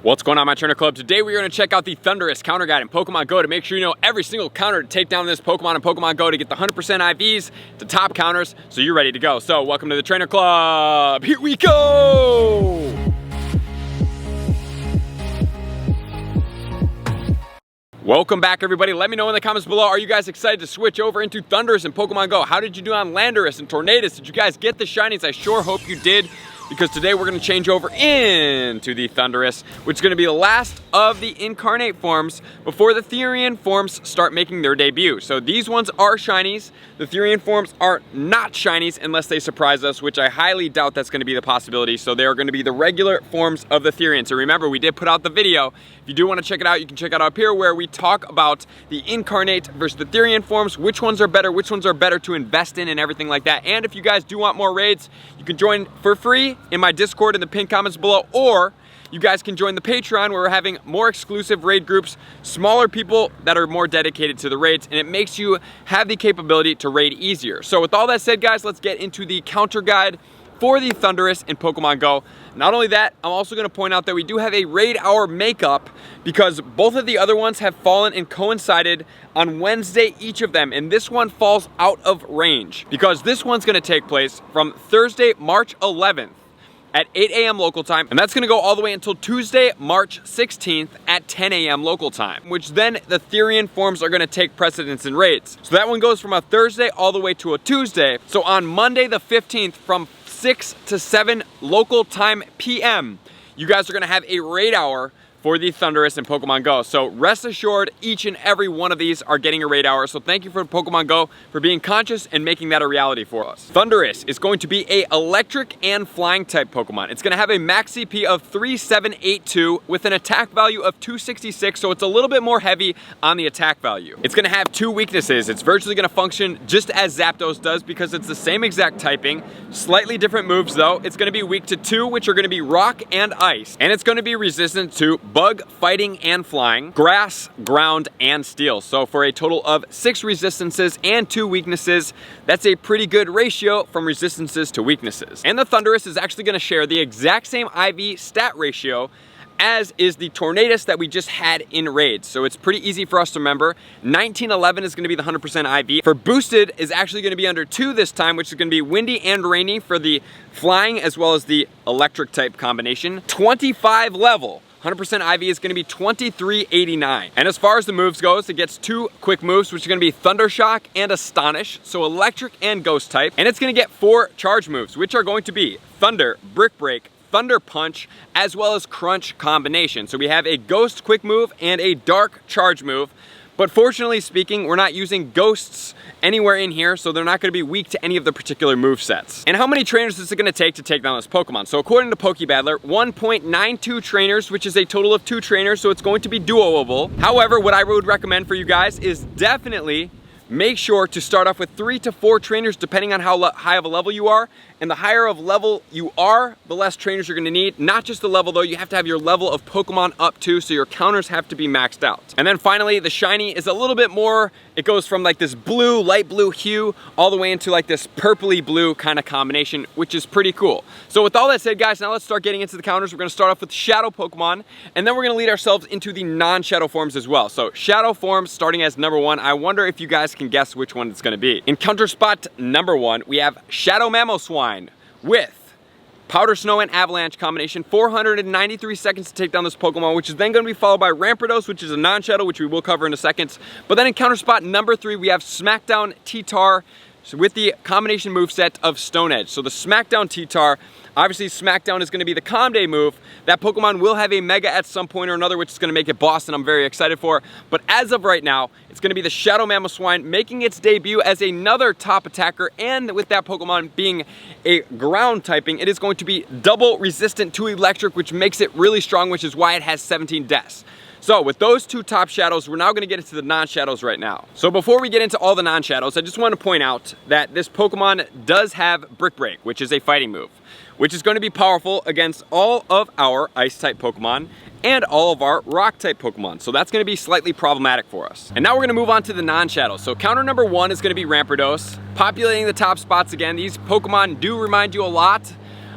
What's going on, my trainer club? Today we're going to check out the Thundurus counter guide in Pokemon Go to make sure you know every single counter to take down this Pokemon in Pokemon Go to get the 100% IVs, the top counters, so you're ready to go. So welcome to the trainer club. Here we go! Welcome back, everybody. Let me know in the comments below, are you guys excited to switch over into Thundurus in Pokemon Go? How did you do on Landorus and Tornadus? Did you guys get the shinies? I sure hope you did, because today we're going to change over into the Thundurus, which is going to be the last of the Incarnate forms before the Therian forms start making their debut. So these ones are shinies. The Therian forms are not shinies unless they surprise us, which I highly doubt that's going to be the possibility. So they are going to be the regular forms of the Therian. So remember, we did put out the video. If you do want to check it out, you can check it out up here where we talk about the Incarnate versus the Therian forms, which ones are better to invest in and everything like that. And if you guys do want more raids, you can join for free in my Discord in the pinned comments below, or you guys can join the Patreon where we're having more exclusive raid groups, smaller people that are more dedicated to the raids, and it makes you have the capability to raid easier. So with all that said, guys, let's get into the counter guide for the Thundurus in Pokemon Go. Not only that, I'm also going to point out that we do have a raid hour makeup because both of the other ones have fallen and coincided on Wednesday, each of them, and this one falls out of range because this one's going to take place from Thursday, March 11th at 8 a.m. local time, and that's going to go all the way until Tuesday, March 16th at 10 a.m. local time, which then the Therian forms are going to take precedence in raids. So that one goes from a Thursday all the way to a Tuesday. So on Monday the 15th from 6 to 7 local time PM, you guys are going to have a raid hour for the Thundurus in Pokemon Go. So rest assured, each and every one of these are getting a raid hour. So thank you for Pokemon Go for being conscious and making that a reality for us. Thundurus is going to be a electric and flying type Pokemon. It's going to have a max CP of 3782 with an attack value of 266. So it's a little bit more heavy on the attack value. It's going to have two weaknesses. It's virtually going to function just as Zapdos does because it's the same exact typing, slightly different moves though. It's going to be weak to two, which are going to be rock and ice. And it's going to be resistant to bug, fighting, and flying, grass, ground, and steel. So for a total of 6 resistances and 2 weaknesses, that's a pretty good ratio from resistances to weaknesses. And the Thundurus is actually going to share the exact same IV stat ratio as is the Tornadus that we just had in raids. So it's pretty easy for us to remember. 1911 is going to be the 100% IV. For boosted is actually going to be under 2 this time, which is going to be windy and rainy for the flying as well as the electric type combination. 25 level. 100% IV is going to be 2389. And as far as the moves goes, it gets 2 quick moves, which are going to be Thunder Shock and Astonish, so electric and ghost type. And it's going to get 4 charge moves, which are going to be Thunder, Brick Break, Thunder Punch, as well as Crunch combination. So we have a ghost quick move and a dark charge move. But fortunately speaking, we're not using ghosts anywhere in here, so they're not going to be weak to any of the particular move sets. And how many trainers is it going to take down this Pokemon? So according to Pokebattler, 1.92 trainers, which is a total of 2 trainers, so it's going to be duoable. However, what I would recommend for you guys is definitely make sure to start off with 3 to 4 trainers depending on how high of a level you are. And the higher of level you are, the less trainers you're gonna need. Not just the level though, you have to have your level of Pokemon up too, so your counters have to be maxed out. And then finally, the shiny is a little bit more, it goes from like this blue, light blue hue, all the way into like this purpley blue kind of combination, which is pretty cool. So with all that said, guys, now let's start getting into the counters. We're gonna start off with Shadow Pokemon, and then we're gonna lead ourselves into the non-Shadow forms as well. So Shadow forms starting as number 1. I wonder if you guys can guess which one it's gonna be. In counter spot number 1, we have Shadow Mamoswine with Powder Snow and Avalanche combination, 493 seconds to take down this Pokemon, which is then going to be followed by Rampardos, which is a non-Shadow, which we will cover in a second. But then in counter spot number 3, we have Smackdown T-Tar with the combination moveset of Stone Edge. So the Smackdown T-Tar, obviously Smackdown is going to be the Calm Day move. That Pokemon will have a Mega at some point or another, which is going to make it boss, and I'm very excited for. But as of right now, it's going to be the Shadow Mamoswine making its debut as another top attacker, and with that Pokemon being a ground typing, it is going to be double resistant to electric, which makes it really strong, which is why it has 17 deaths. So with those 2 top shadows, we're now going to get into the non-shadows right now. So before we get into all the non-shadows, I just want to point out that this Pokemon does have Brick Break, which is a fighting move, which is going to be powerful against all of our Ice-type Pokemon and all of our Rock-type Pokemon. So that's going to be slightly problematic for us. And now we're going to move on to the non-shadows. So counter number 1 is going to be Rampardos. Populating the top spots again, these Pokemon do remind you a lot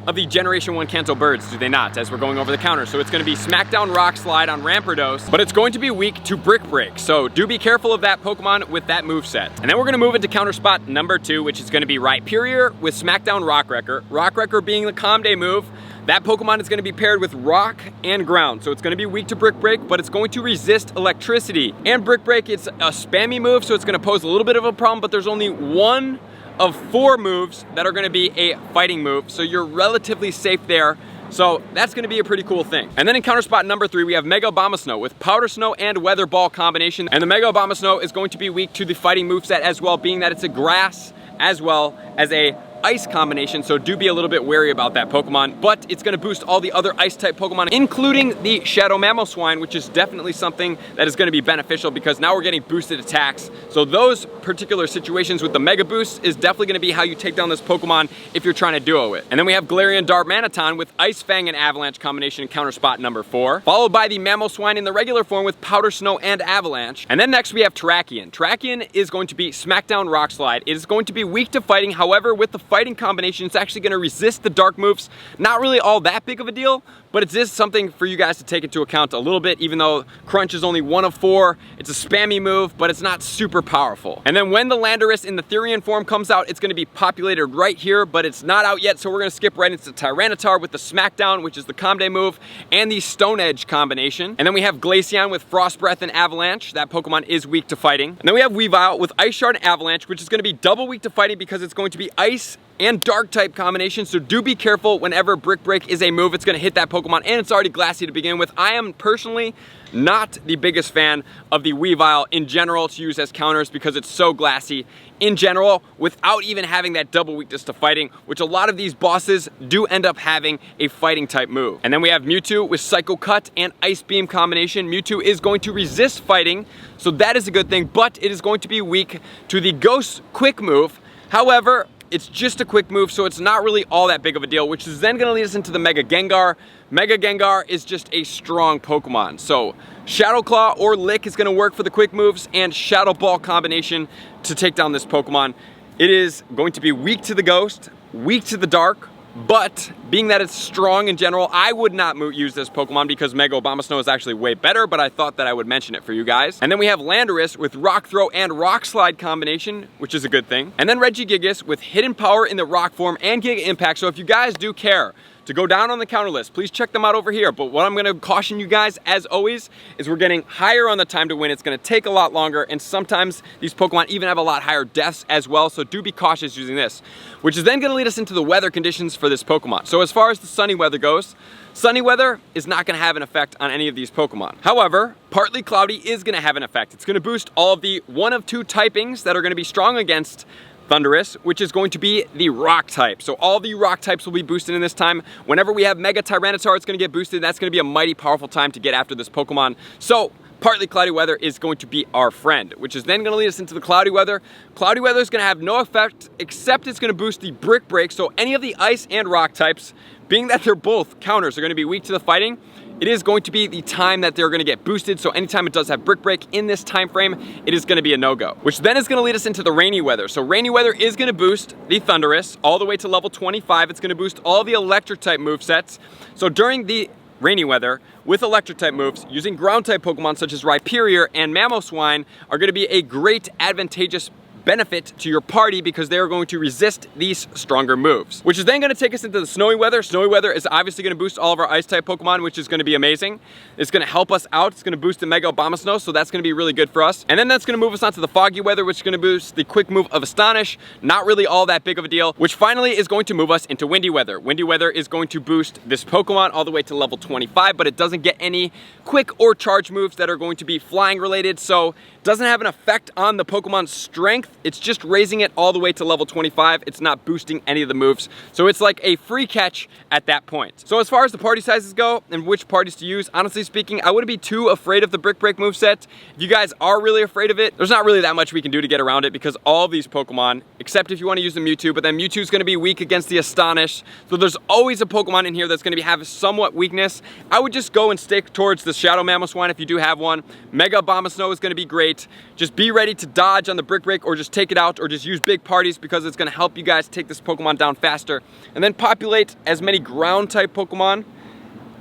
of the Generation 1 Kanto birds, do they not, as we're going over the counter. So it's going to be Smackdown Rock Slide on Rampardos, but it's going to be weak to Brick Break. So do be careful of that Pokemon with that moveset. And then we're going to move into counter spot number 2, which is going to be Rhyperior with Smackdown Rock Wrecker. Rock Wrecker being the Calm Day move. That Pokemon is going to be paired with Rock and Ground. So it's going to be weak to Brick Break, but it's going to resist Electricity. And Brick Break, it's a spammy move, so it's going to pose a little bit of a problem, but there's only one of 4 moves that are going to be a fighting move. So you're relatively safe there. So that's going to be a pretty cool thing. And then in counter spot number 3, we have Mega Abomasnow with Powder Snow and Weather Ball combination. And the Mega Abomasnow is going to be weak to the fighting moveset as well, being that it's a grass as well as a ice combination, so do be a little bit wary about that Pokemon, but it's going to boost all the other ice type Pokemon, including the Shadow Mamoswine, which is definitely something that is going to be beneficial because now we're getting boosted attacks. So those particular situations with the Mega Boost is definitely going to be how you take down this Pokemon if you're trying to duo it. And then we have Galarian Darmanitan with Ice Fang and Avalanche combination in counter spot number 4, followed by the Mamoswine in the regular form with Powder Snow and Avalanche. And then next we have Terrakion. Terrakion is going to be Smackdown Rock Slide. It is going to be weak to fighting, however, with the fighting combination, it's actually going to resist the dark moves. Not really all that big of a deal, but it is something for you guys to take into account a little bit, even though Crunch is only 1 of 4. It's a spammy move, but it's not super powerful. And then when the Landorus in the Therian form comes out, it's going to be populated right here, but it's not out yet, so we're going to skip right into Tyranitar with the Smackdown, which is the Calm Day move, and the Stone Edge combination. And then we have Glaceon with Frost Breath and Avalanche. That Pokemon is weak to fighting. And then we have Weavile with Ice Shard and Avalanche, which is going to be double weak to fighting because it's going to be Ice and Dark type combination, so do be careful whenever Brick Break is a move. It's going to hit that Pokemon, and it's already glassy to begin with. I am personally not the biggest fan of the Weavile in general to use as counters because it's so glassy in general without even having that double weakness to fighting, which a lot of these bosses do end up having a fighting type move. And then we have Mewtwo with Psycho Cut and Ice Beam combination. Mewtwo is going to resist fighting, so that is a good thing, but it is going to be weak to the Ghost Quick move. However, it's just a quick move, so it's not really all that big of a deal, which is then going to lead us into the Mega Gengar. Mega Gengar is just a strong Pokemon. So Shadow Claw or Lick is going to work for the quick moves, and Shadow Ball combination to take down this Pokemon. It is going to be weak to the Ghost, weak to the Dark, but being that it's strong in general, I would not use this Pokemon because Mega Abomasnow is actually way better, but I thought that I would mention it for you guys. And then we have Landorus with Rock Throw and Rock Slide combination, which is a good thing. And then Regigigas with Hidden Power in the Rock form and Giga Impact. So if you guys do care to go down on the counter list, please check them out over here. But what I'm going to caution you guys, as always, is we're getting higher on the time to win. It's going to take a lot longer, and sometimes these Pokemon even have a lot higher deaths as well, so do be cautious using this. Which is then going to lead us into the weather conditions for this Pokemon. So as far as the sunny weather goes, sunny weather is not going to have an effect on any of these Pokemon. However, partly cloudy is going to have an effect. It's going to boost all of the 1 of 2 typings that are going to be strong against Thundurus, which is going to be the rock type. So all the rock types will be boosted in this time. Whenever we have Mega Tyranitar, it's going to get boosted. That's going to be a mighty powerful time to get after this Pokemon. So partly cloudy weather is going to be our friend, which is then going to lead us into the cloudy weather. Cloudy weather is going to have no effect, except it's going to boost the Brick Break. So any of the ice and rock types, being that they're both counters, are going to be weak to the fighting, it is going to be the time that they're going to get boosted. So anytime it does have Brick Break in this time frame, it is going to be a no-go. Which then is going to lead us into the rainy weather. So rainy weather is going to boost the Thundurus all the way to level 25. It's going to boost all the electric type movesets. So during the rainy weather, with electric type moves, using ground type Pokemon such as Rhyperior and Mamoswine are going to be a great advantageous benefit to your party because they are going to resist these stronger moves. Which is then going to take us into the snowy weather. Snowy weather is obviously going to boost all of our ice type Pokemon, which is going to be amazing. It's going to help us out. It's going to boost the Mega Abomasnow, so that's going to be really good for us. And then that's going to move us on to the foggy weather, which is going to boost the quick move of Astonish. Not really all that big of a deal, which finally is going to move us into windy weather. Windy weather is going to boost this Pokemon all the way to level 25, but it doesn't get any quick or charge moves that are going to be flying related, so it doesn't have an effect on the Pokemon's strength. It's just raising it all the way to level 25. It's not boosting any of the moves, so it's like a free catch at that point. So as far as the party sizes go and which parties to use, honestly speaking, I wouldn't be too afraid of the Brick Break moveset. If you guys are really afraid of it, there's not really that much we can do to get around it because all of these Pokemon, except if you want to use the Mewtwo, but then Mewtwo's going to be weak against the Astonish, so there's always a Pokemon in here that's going to have somewhat weakness. I would just go and stick towards the Shadow Mamoswine if you do have one. Mega Abomasnow is going to be great. Just be ready to dodge on the Brick Break or just just take it out or just use big parties because it's gonna help you guys take this Pokemon down faster. And then populate as many ground type Pokemon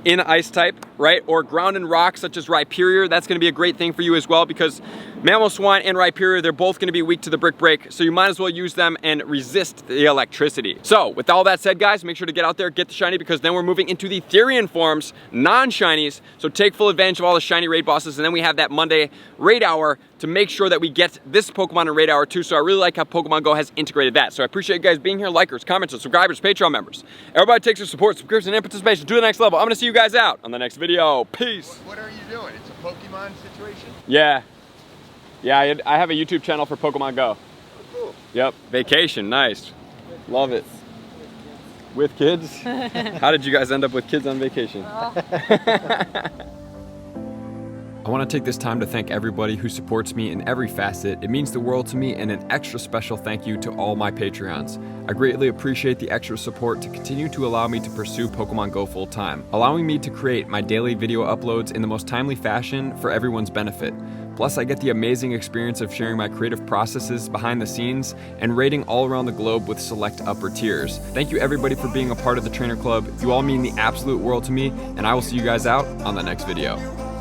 in ice type, right? Or ground and rock such as Rhyperior. That's gonna be a great thing for you as well because Mamoswine and Rhyperior, they're both gonna be weak to the Brick Break, so you might as well use them and resist the electricity. So with all that said, guys, make sure to get out there, get the shiny, because then we're moving into the Therian forms, non-shinies. So take full advantage of all the shiny raid bosses, and then we have that Monday raid hour to make sure that we get this Pokemon in raid hour too. So I really like how Pokemon Go has integrated that. So I appreciate you guys being here, likers, commenters, subscribers, Patreon members. Everybody takes your support, subscription, and participation to the next level. I'm gonna see you guys out on the next video. Peace. What are you doing? It's a Pokemon situation? Yeah. Yeah, I have a YouTube channel for Pokemon Go. Oh, cool. Yep, vacation, nice. Love it. With kids? How did you guys end up with kids on vacation? I want to take this time to thank everybody who supports me in every facet. It means the world to me, and an extra special thank you to all my Patreons. I greatly appreciate the extra support to continue to allow me to pursue Pokemon Go full time, allowing me to create my daily video uploads in the most timely fashion for everyone's benefit. Plus, I get the amazing experience of sharing my creative processes behind the scenes and raiding all around the globe with select upper tiers. Thank you everybody for being a part of the Trainer Club. You all mean the absolute world to me, and I will see you guys out on the next video.